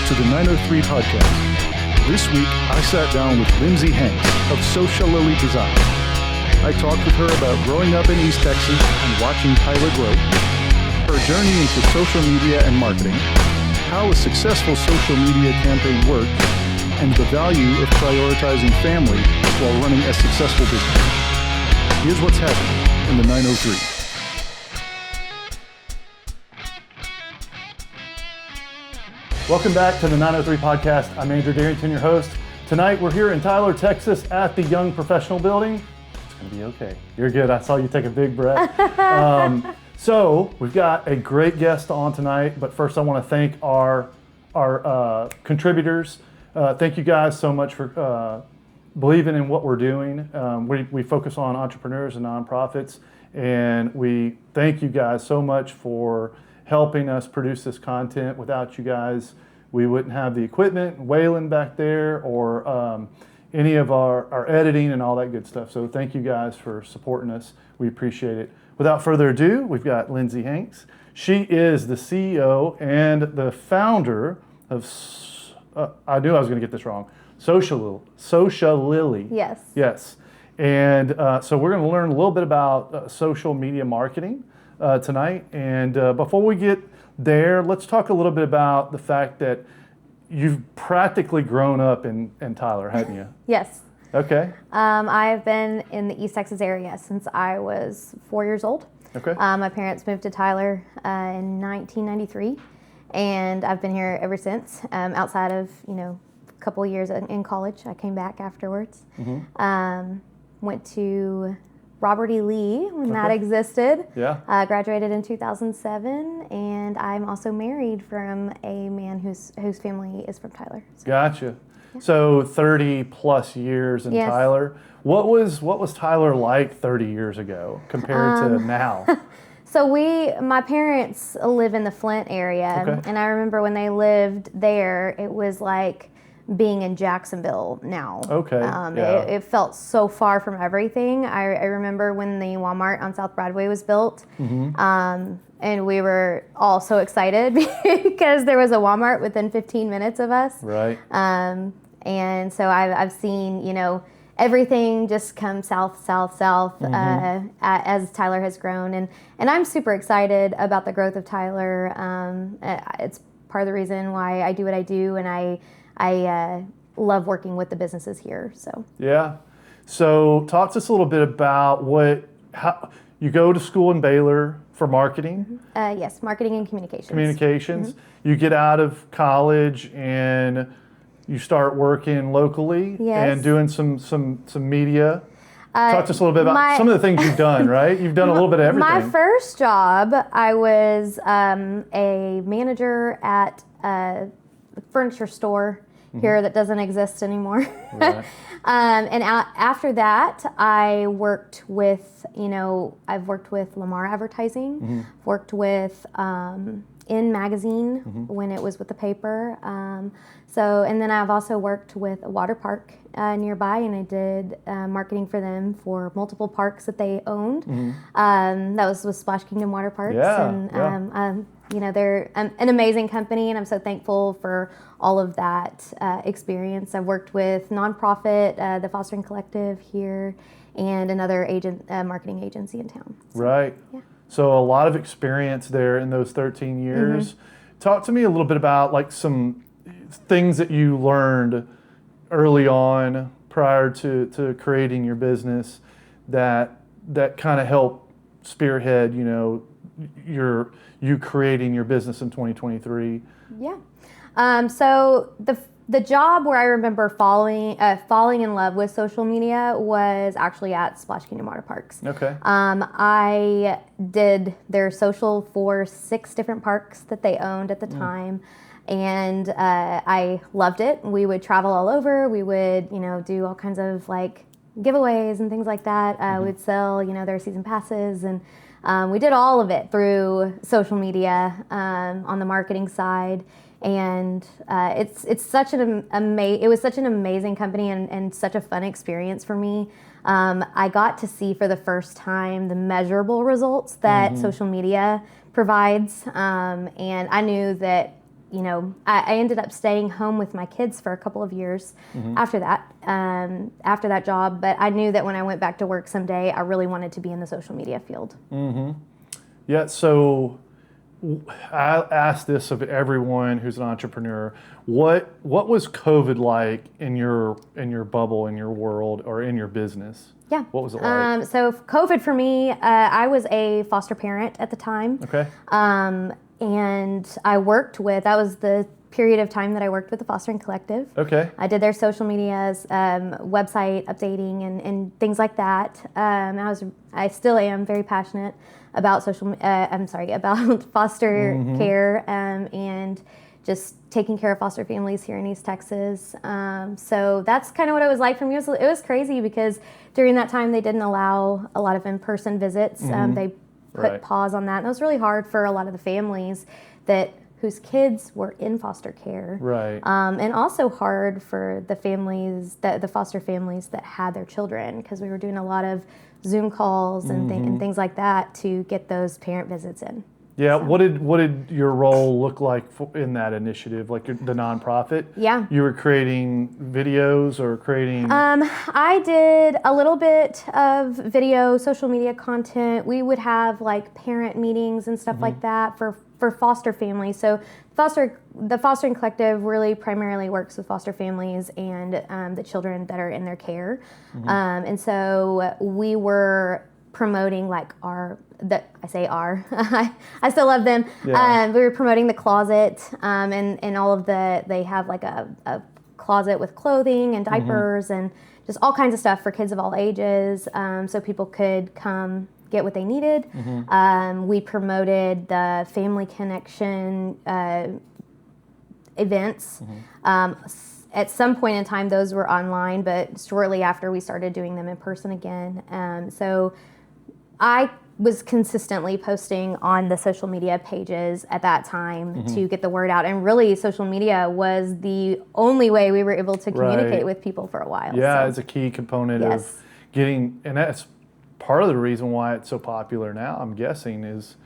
to the 903 podcast. This week, I sat down with Lindsay Hanks of SociaLily Design. I talked with her about growing up in East Texas and watching Tyler grow, her journey into social media and marketing, how a successful social media campaign works, and the value of prioritizing family while running a successful business. Here's what's happening in the 903. Welcome back to the 903 podcast. I'm Andrew Darrington, your host. Tonight we're here in Tyler, Texas at the Young Professional Building. It's going to be okay. You're good. I saw you take a big breath. So we've got a great guest on tonight, but first I want to thank our contributors. Thank you guys so much for believing in what we're doing. We focus on entrepreneurs and nonprofits, and we thank you guys so much for helping us produce this content. Without you guys, we wouldn't have the equipment, Waylon back there, or any of our editing and all that good stuff. So thank you guys for supporting us. We appreciate it. Without further ado, we've got Lindsay Hanks. She is the CEO and the founder of, I knew I was going to get this wrong, SociaLily. Yes. Yes. And so we're going to learn a little bit about social media marketing tonight. And before we get there, let's talk a little bit about the fact that you've practically grown up in Tyler, haven't you? Yes. Okay. I've been in the East Texas area since I was 4 years old. Okay. My parents moved to Tyler in 1993, and I've been here ever since. Outside of a couple years in college, I came back afterwards. Mm-hmm. Went to Robert E. Lee when that Okay. existed. Yeah. Graduated in 2007, and I'm also married from a man whose family is from Tyler. So. Gotcha. So 30 plus years in Yes. Tyler. What was Tyler like 30 years ago compared to now? So my parents live in the Flint area, Okay. and I remember when they lived there, it was like being in Jacksonville now. Okay, yeah. It felt so far from everything. I remember when the Walmart on South Broadway was built, and we were all so excited because there was a Walmart within 15 minutes of us. Right. And so I've seen, everything just come south, as Tyler has grown. And I'm super excited about the growth of Tyler. It's part of the reason why I do what I do, and I love working with the businesses here. So Yeah. So talk to us a little bit about how you go to school in Baylor for marketing. Yes, marketing and communications. Communications. You get out of college and you start working locally and doing some media. Talk to us a little bit about some of the things you've done, right? You've done a little bit of everything. My first job, I was a manager at a furniture store here that doesn't exist anymore. Right. And after that, I worked with, I've worked with Lamar Advertising, worked with In Magazine when it was with the paper. And then I've also worked with a water park nearby, and I did marketing for them for multiple parks that they owned. That was with Splash Kingdom Water Parks. Yeah, And, they're an amazing company, and I'm so thankful for all of that experience. I've worked with nonprofit, the Fostering Collective here, and another marketing agency in town. So, Right. Yeah. So a lot of experience there in those 13 years. Talk to me a little bit about like some things that you learned early on prior to creating your business that kind of helped spearhead, you creating your business in 2023. Yeah. So the job where I remember falling in love with social media was actually at Splash Kingdom Water Parks. Okay. I did their social for 6 different parks that they owned at the time. And I loved it. We would travel all over. We would, do all kinds of like giveaways and things like that. We'd sell, their season passes, and we did all of it through social media on the marketing side. And it's such it was such an amazing company and such a fun experience for me. I got to see for the first time the measurable results that social media provides, and I knew that I ended up staying home with my kids for a couple of years after that job. But I knew that when I went back to work someday, I really wanted to be in the social media field. Yeah, so I ask this of everyone who's an entrepreneur. What was COVID like in your bubble, in your world, or in your business? Yeah. What was it like? So COVID for me, I was a foster parent at the time. Okay. And that was the period of time that I worked with the Fostering Collective. Okay. I did their social medias, website updating and things like that. I still am very passionate about about foster care and just taking care of foster families here in East Texas. So that's kind of what it was like for me. It was crazy because during that time they didn't allow a lot of in-person visits. They put pause on that. And it was really hard for a lot of the families whose kids were in foster care. Right. And also hard for the foster families that had their children, because we were doing a lot of Zoom calls and things like that to get those parent visits in. Yeah. So. What did your role look like in that initiative, like the nonprofit? Yeah. You were creating videos or creating. I did a little bit of video, social media content. We would have like parent meetings and stuff like that for foster families. So the Fostering Collective really primarily works with foster families and the children that are in their care. And so we were promoting I still love them. Yeah. We were promoting the closet and all of they have like a closet with clothing and diapers and just all kinds of stuff for kids of all ages, so people could come get what they needed. We promoted the Family Connection events. At some point in time, those were online, but shortly after, we started doing them in person again. So I was consistently posting on the social media pages at that time to get the word out. And really, social media was the only way we were able to communicate with people for a while. Yeah, so. it's a key component of getting, and that's part of the reason why it's so popular now, I'm guessing, is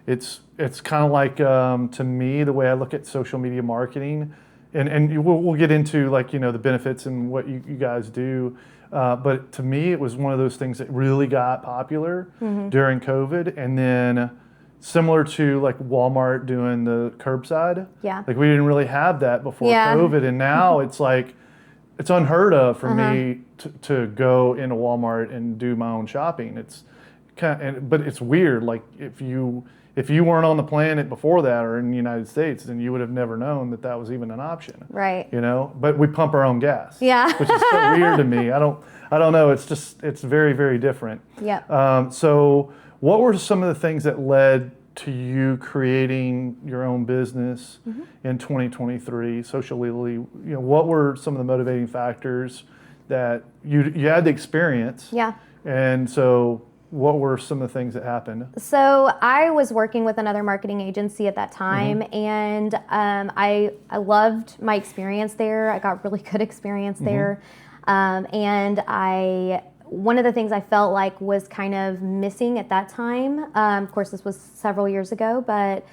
it's kind of like, to me, the way I look at social media marketing, and we'll get into the benefits and what you guys do. But to me, it was one of those things that really got popular during COVID, and then similar to like Walmart doing the curbside. Yeah. Like we didn't really have that before COVID, and now it's like it's unheard of for me to go into Walmart and do my own shopping. It's but it's weird. Like if you weren't on the planet before that or in the United States, then you would have never known that was even an option. Right. But we pump our own gas. Yeah. Which is so weird to me. I don't know. It's very, very different. Yeah. So what were some of the things that led to you creating your own business in 2023, SociaLily? What were some of the motivating factors that you had the experience? Yeah. And so what were some of the things that happened? So I was working with another marketing agency at that time, and I loved my experience there. I got really good experience there. And one of the things I felt like was kind of missing at that time, of course this was several years ago, but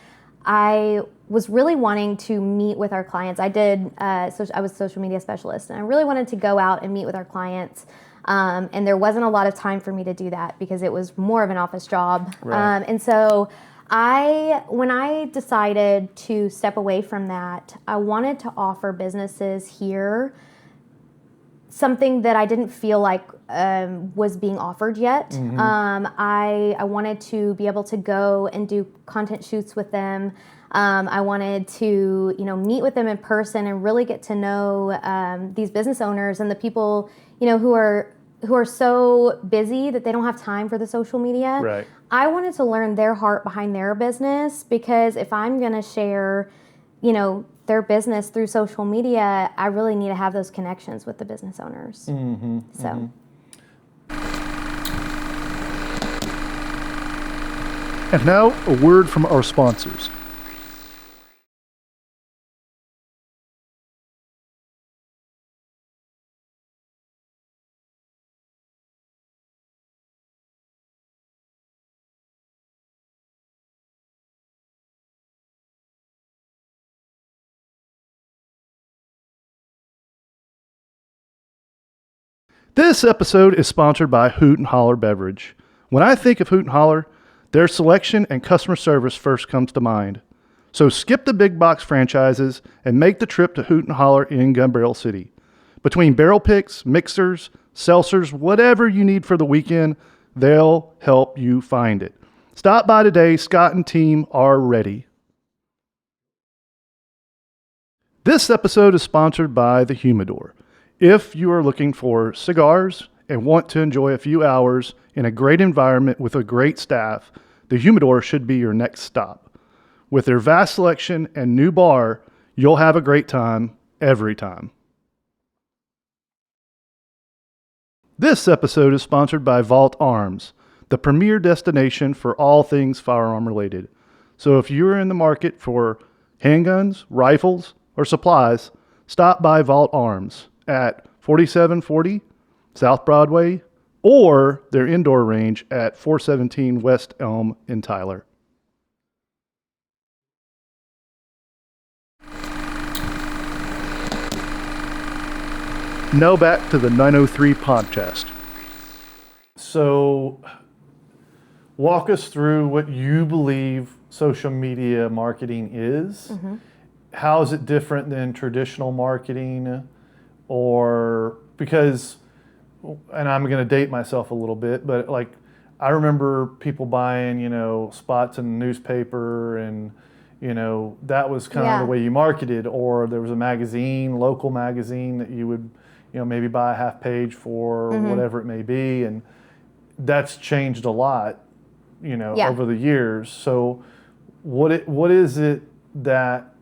I was really wanting to meet with our clients. I was a social media specialist, and I really wanted to go out and meet with our clients. And there wasn't a lot of time for me to do that because it was more of an office job. Right. And so when I decided to step away from that, I wanted to offer businesses here something that I didn't feel like was being offered yet. I wanted to be able to go and do content shoots with them. I wanted to, meet with them in person and really get to know these business owners and the people, who are so busy that they don't have time for the social media. Right. I wanted to learn their heart behind their business, because if I'm going to share, their business through social media, I really need to have those connections with the business owners. So. And now, a word from our sponsors. This episode is sponsored by Hoot and Holler Beverage. When I think of Hoot and Holler, their selection and customer service first comes to mind. So skip the big box franchises and make the trip to Hoot and Holler in Gun Barrel City. Between barrel picks, mixers, seltzers, whatever you need for the weekend, they'll help you find it. Stop by today. Scott and team are ready. This episode is sponsored by the Humidor. If you are looking for cigars and want to enjoy a few hours in a great environment with a great staff, the Humidor should be your next stop. With their vast selection and new bar, you'll have a great time every time. This episode is sponsored by Vault Arms, the premier destination for all things firearm related. So if you're in the market for handguns, rifles, or supplies, stop by Vault Arms at 4740 South Broadway or their indoor range at 417 West Elm in Tyler. Now back to the 903 podcast. So, walk us through what you believe social media marketing is. Mm-hmm. How is it different than traditional marketing? Or because, and I'm going to date myself a little bit, but like I remember people buying, spots in the newspaper and, that was kind of the way you marketed. Or there was a magazine, local magazine that you would, maybe buy a half page for, whatever it may be. And that's changed a lot, over the years. So what is it that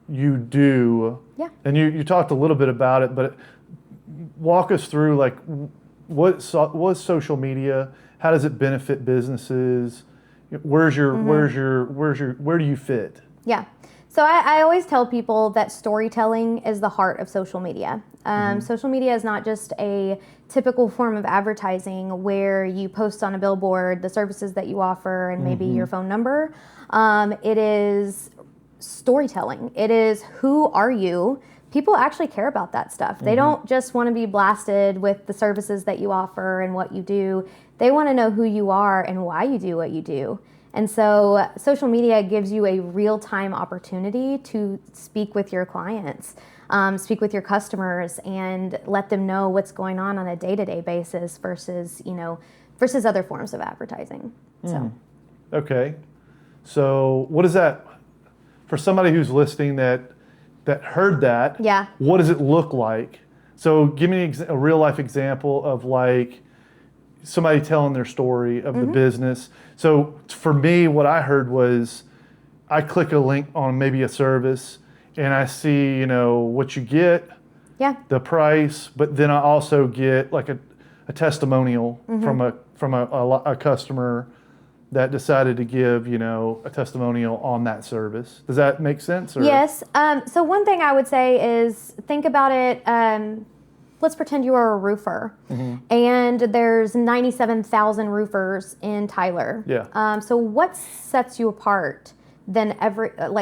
you do? Yeah. And you talked a little bit about it, but walk us through like what's social media? How does it benefit businesses? Where do you fit? Yeah. So I always tell people that storytelling is the heart of social media. Social media is not just a typical form of advertising where you post on a billboard the services that you offer and maybe your phone number. It is storytelling. It is who are you? People actually care about that stuff. They don't just want to be blasted with the services that you offer and what you do. They want to know who you are and why you do what you do. And so social media gives you a real-time opportunity to speak with your clients, speak with your customers, and let them know what's going on a day-to-day basis versus other forms of advertising. So, okay. So what is that for somebody who's listening that heard that? Yeah. What does it look like? So give me a real life example of like somebody telling their story of the business. So for me, what I heard was I click a link on maybe a service and I see, what you get, the price, but then I also get like a testimonial from a customer that decided to give, a testimonial on that service. Does that make sense? Or? Yes. So one thing I would say is think about it. Let's pretend you are a roofer, and there's 97,000 roofers in Tyler. Yeah. So what sets you apart than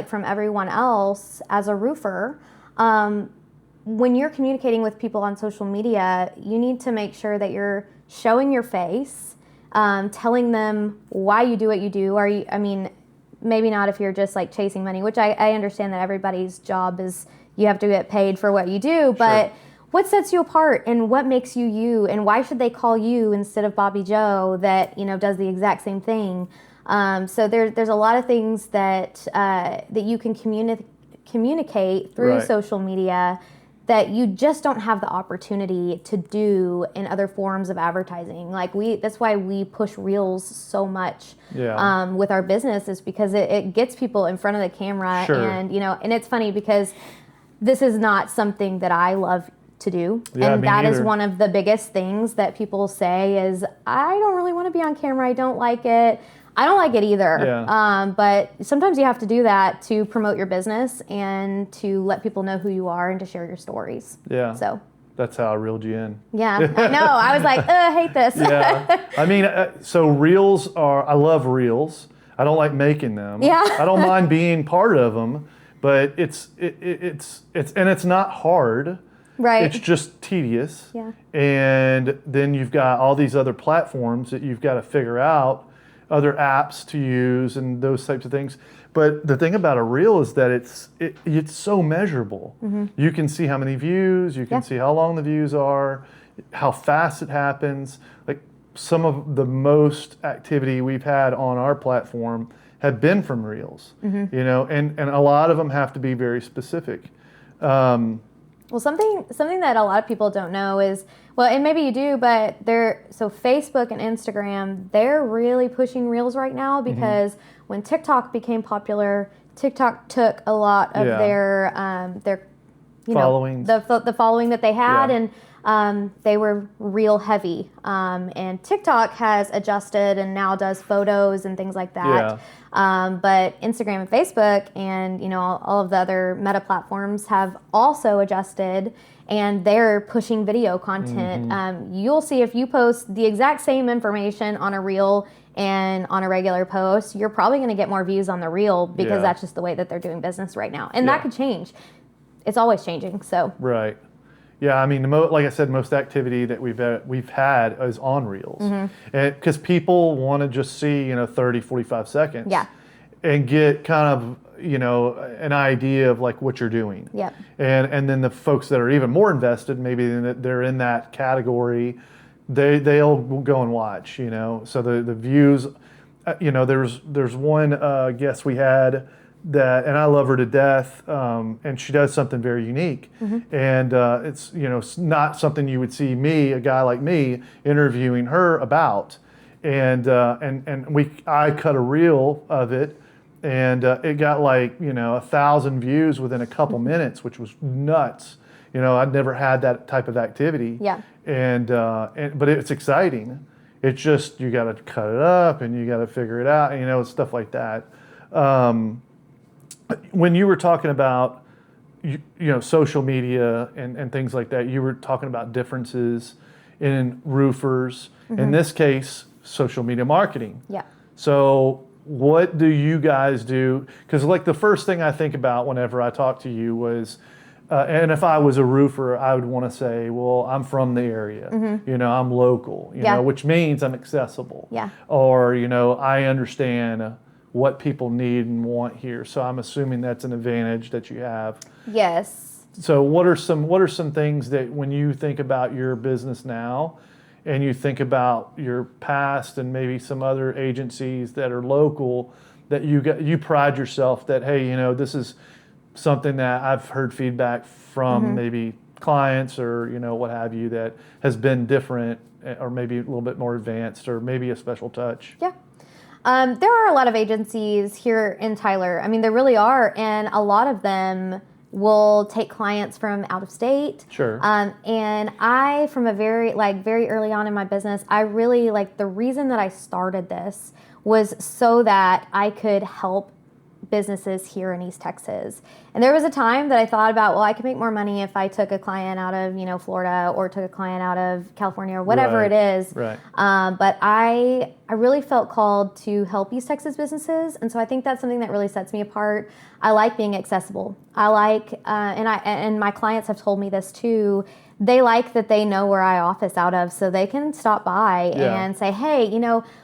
from everyone else as a roofer? When you're communicating with people on social media, you need to make sure that you're showing your face, telling them why you do what you do. Maybe not if you're just like chasing money, which I understand that everybody's job is you have to get paid for what you do, but Sure. What sets you apart and what makes you you, and why should they call you instead of Bobby Joe that does the exact same thing? So there's a lot of things that you can communicate through social media that you just don't have the opportunity to do in other forms of advertising. That's why we push Reels so much with our business, is because it gets people in front of the camera. Sure. And it's funny because this is not something that I love to do. Yeah, and me that is neither. one of the biggest things that people say is, I don't really want to be on camera. I don't like it. I don't like it either. Yeah. But sometimes you have to do that to promote your business and to let people know who you are and to share your stories. Yeah. So that's how I reeled you in. yeah, I know. I was like, I hate this. Yeah. So Reels I love Reels. I don't like making them. Yeah. I don't mind being part of them, but it's not hard. Right. It's just tedious. Yeah. And then you've got all these other platforms that you've got to figure out, other apps to use and those types of things. But the thing about a reel is that it's so measurable. You can see how many views, you can see how long the views are, how fast it happens. Like some of the most activity we've had on our platform have been from reels, you know, and a lot of them have to be very specific. Well, something that a lot of people don't know is, well, and maybe you do, but so Facebook and Instagram, they're really pushing reels right now because when TikTok became popular, TikTok took a lot of their Followings. the following that they had, Yeah. and they were reel heavy. And TikTok has adjusted and now does photos and things like that. But Instagram and Facebook and all of the other meta platforms have also adjusted, and they're pushing video content. You'll see if you post the exact same information on a reel and on a regular post, you're probably going to get more views on the reel because that's just the way that they're doing business right now, and that could change. It's always changing. So right. Yeah, I mean, like I said, most activity that we've had is on reels, because people want to just see 30, 45 seconds, and get kind of an idea of like what you're doing. Yep. And then the folks that are even more invested, maybe they're in that category, they'll go and watch. So the views, there's one guest we had that, and I love her to death, and she does something very unique, and it's not something you would see a guy like me interviewing her about, and I cut a reel of it, and it got like 1,000 views within a couple minutes, which was nuts. I'd never had that type of activity. Yeah. But it's exciting. It's just you got to cut it up and you got to figure it out, and stuff like that. When you were talking about social media and things like that, you were talking about differences in roofers. In this case, social media marketing. Yeah. So what do you guys do? Because like the first thing I think about whenever I talk to you was, and if I was a roofer, I would want to say, well, I'm from the area, I'm local, which means I'm accessible. Yeah. Or, I understand what people need and want here. So I'm assuming that's an advantage that you have. Yes. So what are some things that when you think about your business now and you think about your past and maybe some other agencies that are local, that you pride yourself that, hey, this is something that I've heard feedback from maybe clients or what have you that has been different or maybe a little bit more advanced or maybe a special touch? Yeah. There are a lot of agencies here in Tyler. I mean, there really are, and a lot of them will take clients from out of state. Sure. And I, from a very early on in my business, I really the reason that I started this was so that I could help businesses here in East Texas. And there was a time that I thought about, well, I could make more money if I took a client out of, Florida or took a client out of California or whatever it is. Right. But I really felt called to help East Texas businesses. And so I think that's something that really sets me apart. I like being accessible. I like, and my clients have told me this too, they like that they know where I office out of, so they can stop by and say, hey,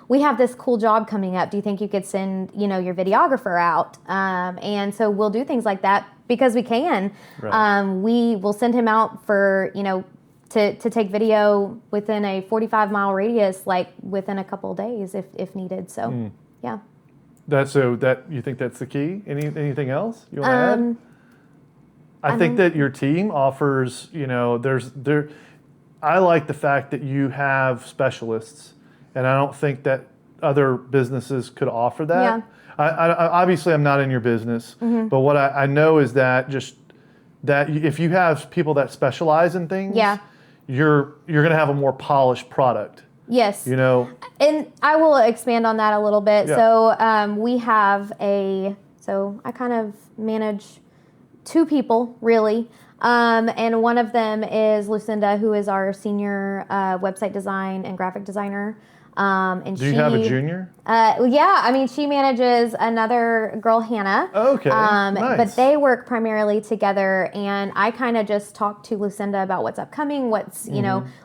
we have this cool job coming up. Do you think you could send, your videographer out? And so we'll do things like that because we can. Right. We will send him out for, to take video within a 45-mile radius, within a couple of days if needed. So, yeah. That you think that's the key? Anything else you want to add? I think that your team offers, I like the fact that you have specialists, and I don't think that other businesses could offer that. Yeah. I obviously I'm not in your business, but what I know is that if you have people that specialize in things, you're going to have a more polished product. Yes. And I will expand on that a little bit. Yeah. So we have so I kind of manage 2 people, really. And one of them is Lucinda, who is our senior website design and graphic designer. And Do you have a junior? Yeah, I mean, she manages another girl, Hannah. Okay, nice. But they work primarily together, and I kind of just talk to Lucinda about what's upcoming, what's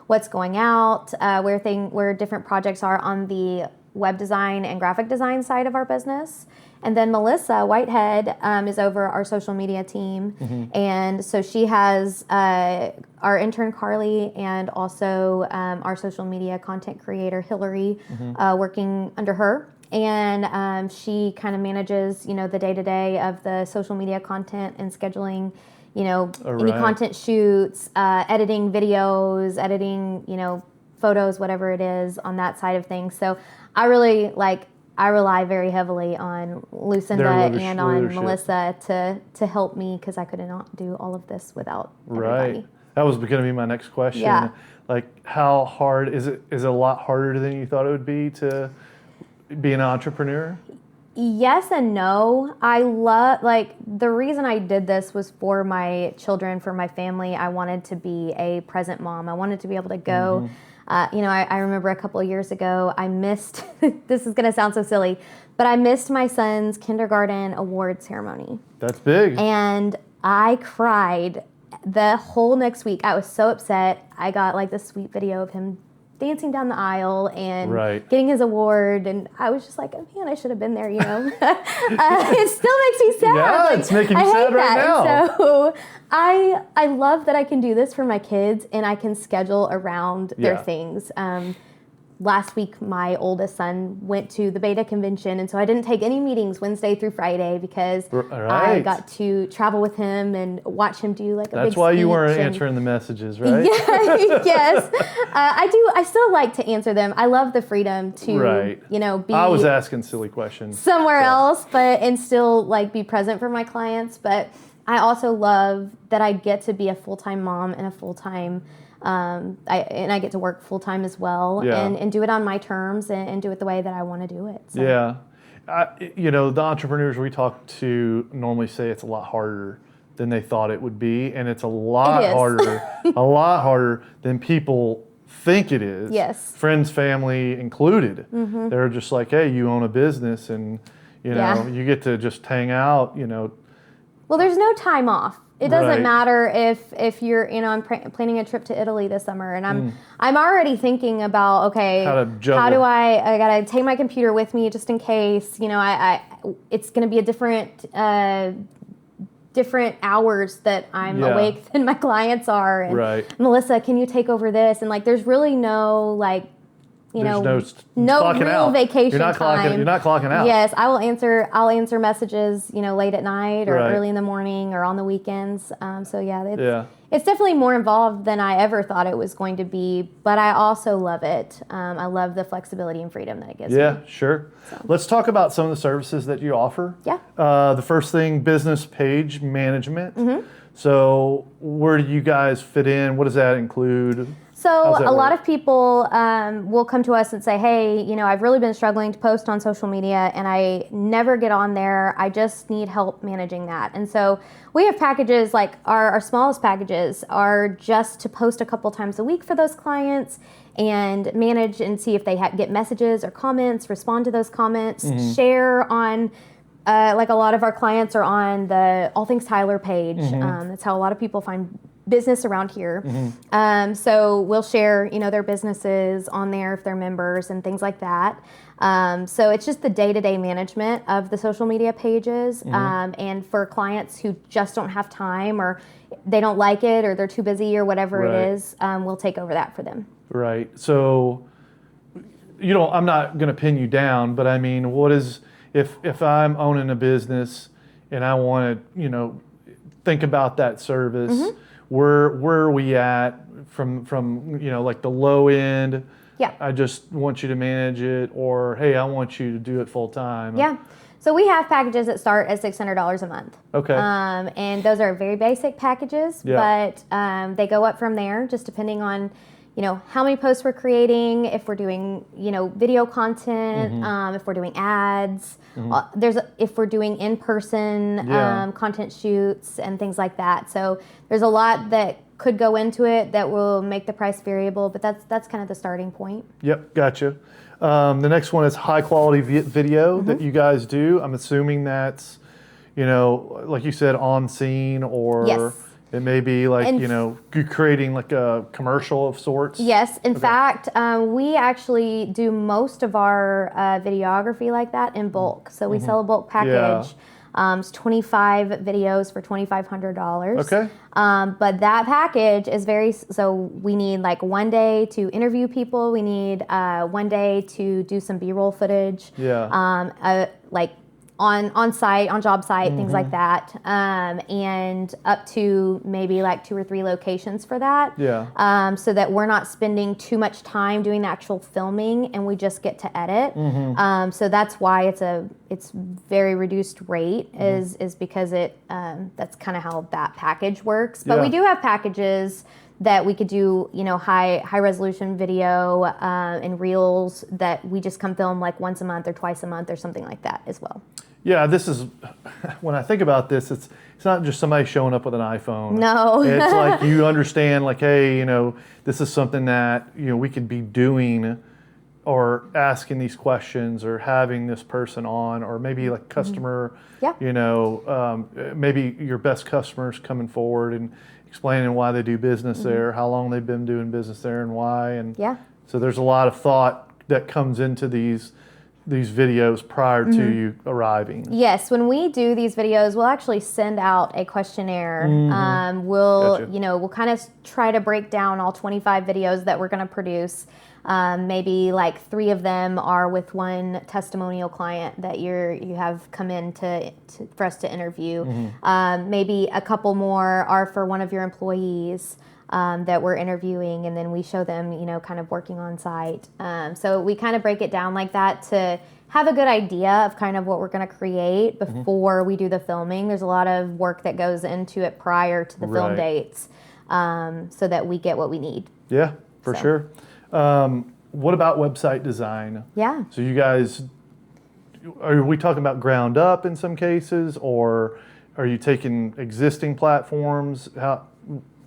what's going out, where different projects are on the web design and graphic design side of our business. And then Melissa Whitehead is over our social media team. And so she has our intern Carly and also our social media content creator Hillary working under her. And she kind of manages, the day-to-day of the social media content and scheduling, any content shoots, editing videos, editing, photos, whatever it is on that side of things. So I rely very heavily on Lucinda and on Melissa to help me, because I could not do all of this without everybody. Right. That was going to be my next question. Yeah. Like, how hard is it? Is it a lot harder than you thought it would be to be an entrepreneur? Yes and no. The reason I did this was for my children, for my family. I wanted to be a present mom. I wanted to be able to go. I remember a couple of years ago, I missed, this is going to sound so silly, but I missed my son's kindergarten award ceremony. That's big. And I cried the whole next week. I was so upset. I got this sweet video of him dancing down the aisle and getting his award, and I was just like, oh man, I should have been there, It still makes me sad. Yeah, it's making me sad right now. And so I love that I can do this for my kids, and I can schedule around their things. Last week, my oldest son went to the beta convention, and so I didn't take any meetings Wednesday through Friday because I got to travel with him and watch him do a big That's why you weren't speech answering the messages, right? Yes. I do. I still like to answer them. I love the freedom to, be I was asking silly questions. Somewhere else, and still be present for my clients. But I also love that I get to be a full-time mom and a full-time I get to work full time as well, and do it on my terms and do it the way that I want to do it. So. Yeah, the entrepreneurs we talk to normally say it's a lot harder than they thought it would be, and it's a lot harder than people think it is. Yes, friends, family included. They're just like, hey, you own a business, and you get to just hang out. Well, there's no time off. It doesn't matter if you're, I'm planning a trip to Italy this summer, and I'm already thinking about, okay, how do I gotta take my computer with me just in case, it's gonna be a different hours that I'm awake than my clients are. And Melissa, can you take over this? And there's really no there's no real vacation time. You're not clocking out. Yes, I'll answer messages, late at night or early in the morning or on the weekends. It's definitely more involved than I ever thought it was going to be, but I also love it. I love the flexibility and freedom that it gives me. Yeah, sure. So. Let's talk about some of the services that you offer. Yeah. The first thing, business page management. So where do you guys fit in? What does that include? So a lot of people will come to us and say, hey, I've really been struggling to post on social media and I never get on there. I just need help managing that. And so we have packages our smallest packages are just to post a couple times a week for those clients and manage and see if they get messages or comments, respond to those comments, share on a lot of our clients are on the All Things Tyler page. That's how a lot of people find business around here. So we'll share, their businesses on there if they're members and things like that. So it's just the day-to-day management of the social media pages. And for clients who just don't have time or they don't like it or they're too busy or whatever it is, we'll take over that for them. Right. So, I'm not going to pin you down, but I mean, what is... If I'm owning a business and I want to, think about that service, where are we at from the low end? Yeah. I just want you to manage it, or hey, I want you to do it full time. Yeah. So we have packages that start at $600 a month. Okay. And those are very basic packages, but they go up from there just depending on how many posts we're creating, if we're doing, video content, if we're doing ads, if we're doing in-person content shoots and things like that. So there's a lot that could go into it that will make the price variable, but that's kind of the starting point. Yep, gotcha. The next one is high quality video that you guys do. I'm assuming that's, like you said, on scene, or Yes. it may be like, And you're creating like a commercial of sorts. Yes, in fact, we actually do most of our videography like that in bulk. So we sell a bulk package. It's 25 videos for $2,500. Okay. But that package is so we need like one day to interview people. We need 1 day to do some B-roll footage. Yeah. Like on site, on job site, things like that, and up to maybe like 2 or 3 locations for that. Yeah. So that we're not spending too much time doing the actual filming, and we just get to edit. So that's why it's very reduced rate is because that's kind of how that package works. But we do have packages that we could do, high resolution video and reels that we just come film like once a month or twice a month or something like that as well. Yeah, this is, when I think about this, it's not just somebody showing up with an iPhone. No. It's like you understand, like, hey, this is something that, we could be doing, or asking these questions, or having this person on, or maybe like customer, maybe your best customers coming forward and explaining why they do business there, how long they've been doing business there, and why. And so there's a lot of thought that comes into these videos prior to you arriving. Yes, when we do these videos, we'll actually send out a questionnaire. We'll we'll kind of try to break down all 25 videos that we're going to produce. Maybe like 3 of them are with one testimonial client that you have come in for us to interview. Maybe a couple more are for one of your employees that we're interviewing, and then we show them, kind of working on site. So we kind of break it down like that to have a good idea of kind of what we're going to create before we do the filming. There's a lot of work that goes into it prior to the film dates, so that we get what we need. Yeah, for sure. What about website design? Yeah. So you guys, are we talking about ground up in some cases, or are you taking existing platforms?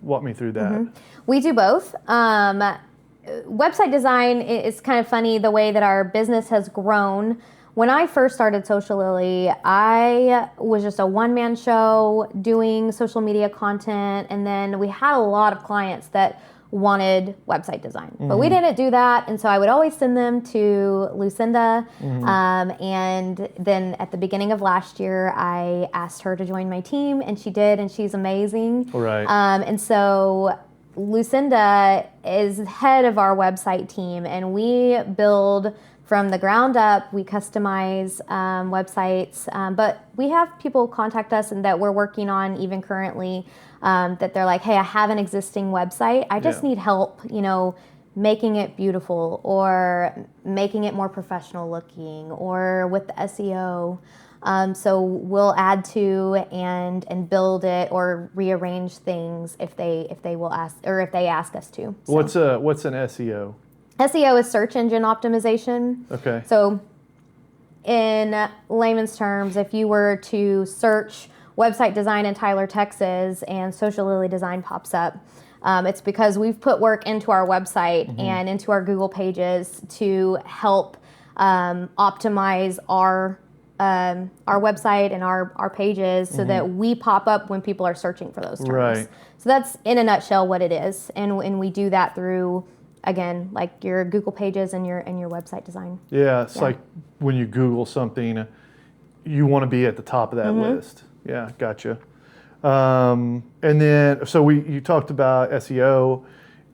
Walk me through that. We do both. Website design is kind of funny the way that our business has grown. When I first started SociaLily, I was just a one-man show doing social media content, and then we had a lot of clients that wanted website design, but we didn't do that, and so I would always send them to Lucinda. And then at the beginning of last year, I asked her to join my team, and she did, and she's amazing. Right. And so Lucinda is head of our website team, and we build from the ground up. We customize websites, but we have people contact us and that we're working on even currently, that they're like, hey, I have an existing website. I just need help, making it beautiful, or making it more professional looking, or with the SEO. So we'll add to and build it, or rearrange things if they will ask, or if they ask us to. So. What's an SEO? SEO is search engine optimization. Okay. So in layman's terms, if you were to search website design in Tyler, Texas, and SociaLily Design pops up, it's because we've put work into our website and into our Google pages to help optimize our website and our pages so that we pop up when people are searching for those terms. Right. So that's in a nutshell what it is, and we do that through, again, like your Google pages and your website design. Yeah, it's like when you Google something, you want to be at the top of that list. Yeah, gotcha. And then, so you talked about SEO.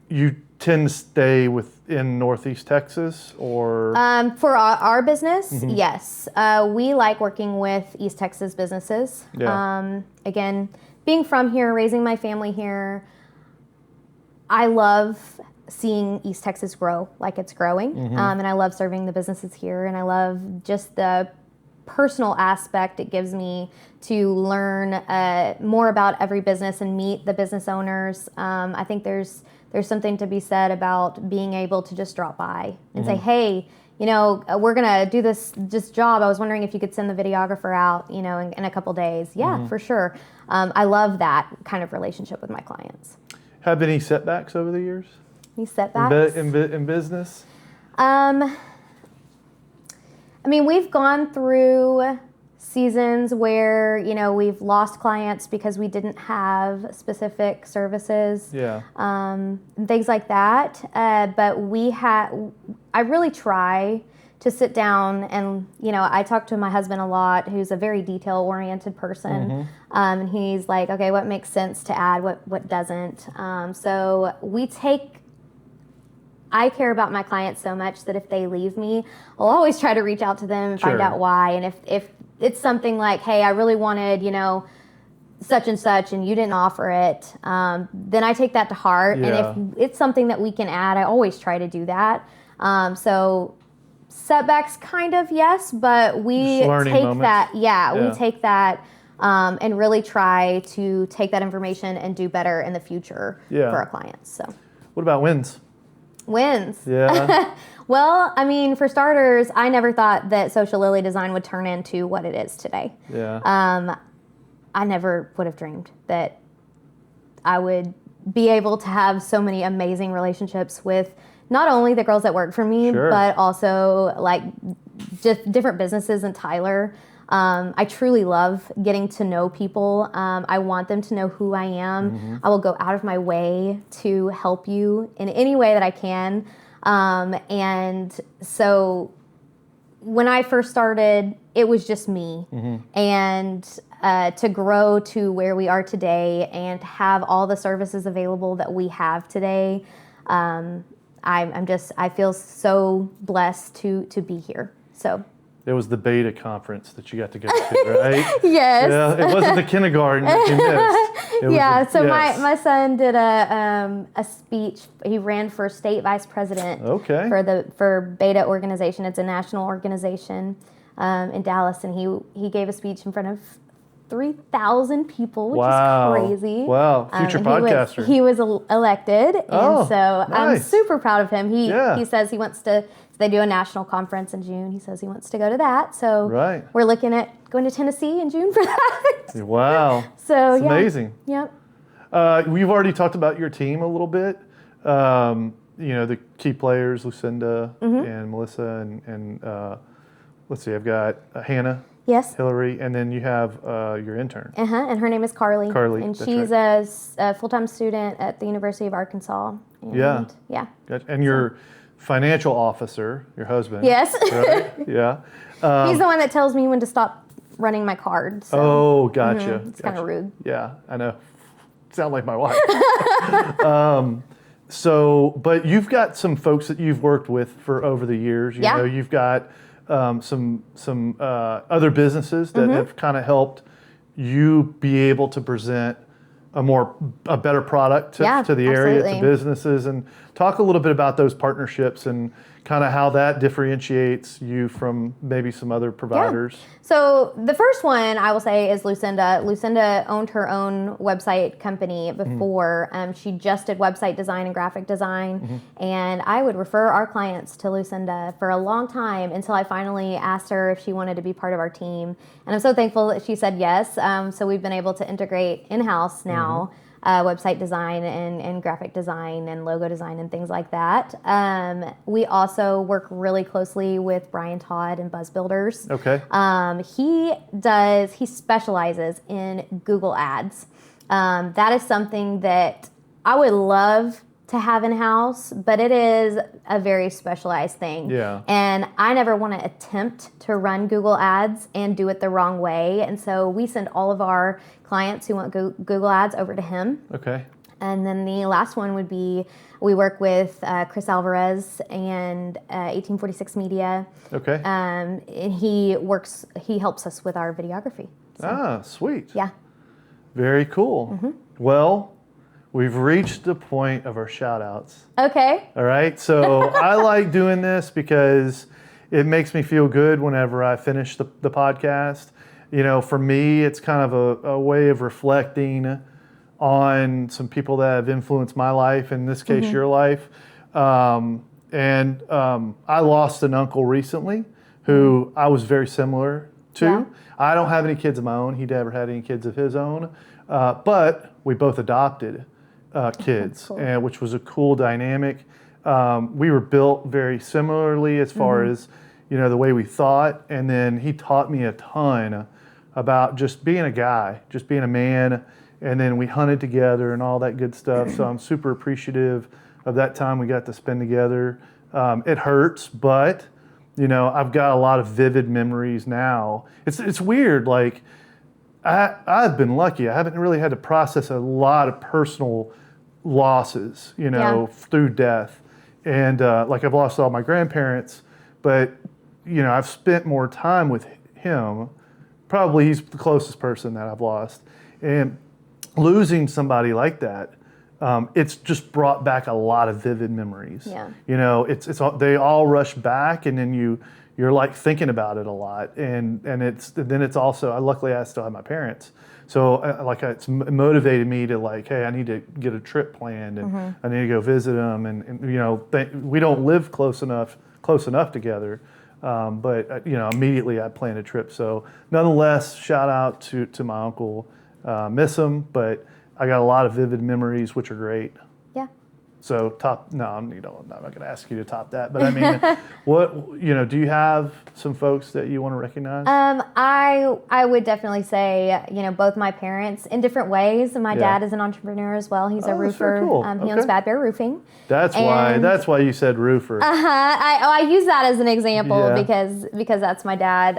You tend to stay within Northeast Texas, or? For our business, yes. We like working with East Texas businesses. Yeah. Again, being from here, raising my family here, I love seeing East Texas grow like it's growing. And I love serving the businesses here, and I love just the personal aspect it gives me to learn more about every business and meet the business owners. I think there's something to be said about being able to just drop by and say, hey, we're gonna do this job. I was wondering if you could send the videographer out, in a couple days. Yeah, for sure. I love that kind of relationship with my clients. Have any setbacks over the years? Any setbacks? In business? I mean, we've gone through seasons where, we've lost clients because we didn't have specific services, things like that. But I really try to sit down and, I talk to my husband a lot, who's a very detail-oriented person. And he's like, okay, what makes sense to add, what doesn't? So I care about my clients so much that if they leave me, I'll always try to reach out to them and find out why. And if it's something like, hey, I really wanted, such and such, and you didn't offer it, then I take that to heart. Yeah. And if it's something that we can add, I always try to do that. So setbacks, kind of, yes, but we Just learning take moments. that, we take that and really try to take that information and do better in the future for our clients. So, What about wins? Wins. Yeah. Well, I mean, for starters, I never thought that SociaLily Design would turn into what it is today. Yeah. I never would have dreamed that I would be able to have so many amazing relationships with not only the girls that work for me, but also like just different businesses in Tyler. I truly love getting to know people. I want them to know who I am. I will go out of my way to help you in any way that I can. And so when I first started, it was just me. And to grow to where we are today and have all the services available that we have today, I feel so blessed to be here. So. It was the beta conference that you got to go to, right? Yes. Yeah, it wasn't the kindergarten that you missed. My son did a speech. He ran for state vice president for Beta organization. It's a national organization in Dallas, and he gave a speech in front of 3,000 people, which is crazy. Wow, future podcaster. He was elected, and so nice. I'm super proud of him. He says he wants to. They do a national conference in June. He says he wants to go to that. So we're looking at going to Tennessee in June for that. Wow. So it's amazing. Yep. We've already talked about your team a little bit. The key players, Lucinda and Melissa, and let's see, I've got Hannah. Yes. Hillary, and then you have your intern. And her name is Carly. And she's a full-time student at the University of Arkansas. And yeah. Gotcha. And your financial officer, your husband. Yes. Right? Yeah. He's the one that tells me when to stop running my card. So. Oh, gotcha. It's kind of rude. Yeah, I know. Sound like my wife. But you've got some folks that you've worked with for over the years. You know, you've got some other businesses that have kind of helped you be able to present a better product to the area, to businesses, and talk a little bit about those partnerships and kind of how that differentiates you from maybe some other providers. Yeah. So the first one I will say is Lucinda. Lucinda owned her own website company before. She just did website design and graphic design. And I would refer our clients to Lucinda for a long time until I finally asked her if she wanted to be part of our team. And I'm so thankful that she said yes. So we've been able to integrate in-house now. Website design and graphic design and logo design and things like that. We also work really closely with Brian Todd and Buzz Builders. Okay. He specializes in Google Ads. That is something that I would love to have in-house, but it is a very specialized thing. Yeah. And I never want to attempt to run Google Ads and do it the wrong way. And so we send all of our clients who want Google Ads over to him. Okay. And then the last one would be, we work with Chris Alvarez and 1846 Media. Okay. And he helps us with our videography. So, sweet. yeah. Very cool. Well, we've reached the point of our shout outs. Okay. All right. So I like doing this because it makes me feel good whenever I finish the podcast. You know, for me, it's kind of a way of reflecting on some people that have influenced my life, in this case, your life. I lost an uncle recently who I was very similar to. Yeah. I don't have any kids of my own. He never had any kids of his own. But we both adopted kids, Cool. Which was a cool dynamic. We were built very similarly as far as, the way we thought. And then he taught me a ton about just being a guy, just being a man. And then we hunted together and all that good stuff. So I'm super appreciative of that time we got to spend together. It hurts, but I've got a lot of vivid memories now. It's weird. Like I've been lucky. I haven't really had to process a lot of personal losses, through death. And like I've lost all my grandparents, but I've spent more time with him. Probably he's the closest person that I've lost. And losing somebody like that, it's just brought back a lot of vivid memories. Yeah. They all rush back, and then you're like thinking about it a lot. And it's also, luckily I still have my parents. So it's motivated me to hey, I need to get a trip planned, and I need to go visit them. And we don't live close enough together. But immediately I planned a trip. So nonetheless, shout out to my uncle. Miss him, but I got a lot of vivid memories, which are great. Yeah. So I'm not going to ask you to top that, but I mean, do you have some folks that you want to recognize? I would definitely say, both my parents in different ways. My dad is an entrepreneur as well. He's a roofer. Very cool. He owns Bad Bear Roofing. That's why you said roofer. I use that as an example Yeah. because that's my dad,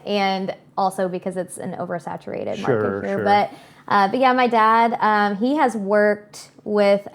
and also because it's an oversaturated market here. Sure. But yeah, my dad, he has worked with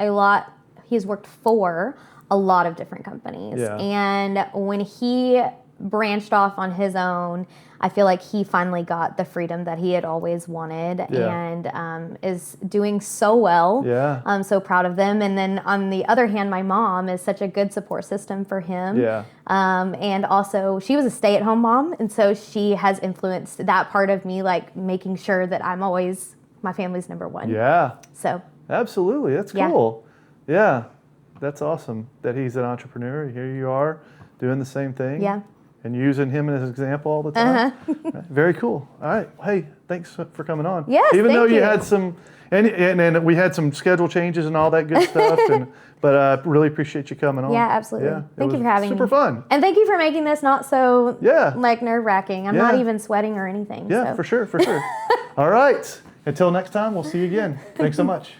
he's worked for a lot of different companies. Yeah. And when he branched off on his own, I feel like he finally got the freedom that he had always wanted, and is doing so well. Yeah. I'm so proud of them. And then on the other hand, my mom is such a good support system for him. Yeah. And also she was a stay-at-home mom, and so she has influenced that part of me, making sure that I'm always my family's number one. Yeah. So Absolutely. That's cool. Yeah. That's awesome that he's an entrepreneur. Here you are doing the same thing. Yeah. And using him as an example all the time. Very cool. All right. Hey, thanks for coming on. Yes, Even though thank you you. had some, and we had some schedule changes and all that good stuff, but I really appreciate you coming on. Yeah, absolutely. Yeah, Thank you for having me. Super fun. And thank you for making this not so Yeah. nerve-wracking. I'm not even sweating or anything. Yeah, so. for sure. All right. Until next time, we'll see you again. Thanks so much.